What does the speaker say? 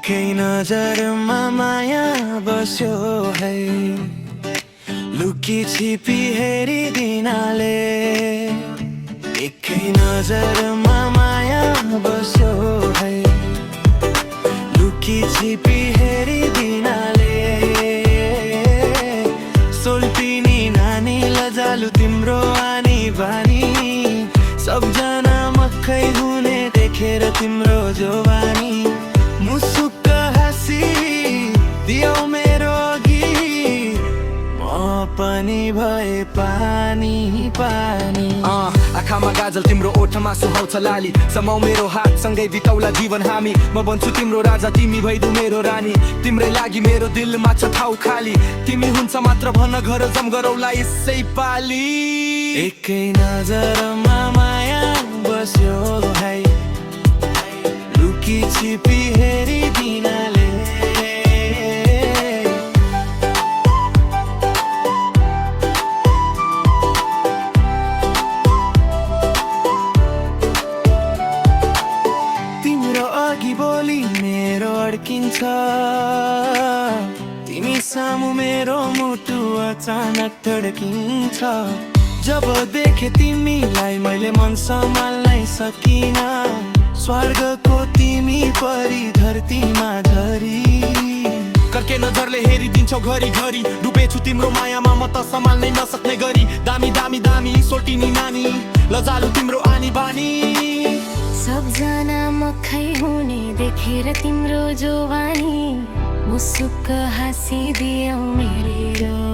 एकै नजरमा माया बस्यो है, लुकी छिपी हेरिदिनाले। एकै नजरमा माया बस्यो है, लुकी छिपी हेरिदिनाले। सोल्पिनी नानी लजालु तिम्रो आनी बानी, सबजना मक्खै हुने देखेर तिम्रो जोवानी। मुसुक्क हाँसी दियौ मेरो अघि, म पनि भए पानी पानी। आँखामा गाजल तिम्रो ओठमा सुहाउँछ लाली, समाउ मेरो हात सँगै बिताउला जीवन हामी। म बन्छु तिम्रो राजा तिमी भइदु मेरो रानी, तिम्रै लागि मेरो दिलमा छ ठाउँ खाली। तिमी हुन्छ मात्र भन घर जम गरौला यसै पाली। एकै नजरमा माया बस्यो है, लुकी छिपी हेरिदिनाले। तिम्रो अघि बोली मेरो अड्किन्छ, तिमी सामु मेरो मुटु अचानक धड्किन्छ। जब देखे तिमीलाई मैले मन सम्हाल्नै सकिन, स्वर्गको तिमी परी धरतीमा झरी। कर्के नजरले हेरिदिन्छौ घरी घरी, डुबेछु तिम्रो मायामा म त सम्हाल्नै नसक्ने गरी। दामी दामी दामी सोल्टिनी नानी लजालु तिम्रो आनी बानी। सबजना मक्खै हुने देखेर तिम्रो जोवानी, मुसुक्क हाँसिदियौ मेरो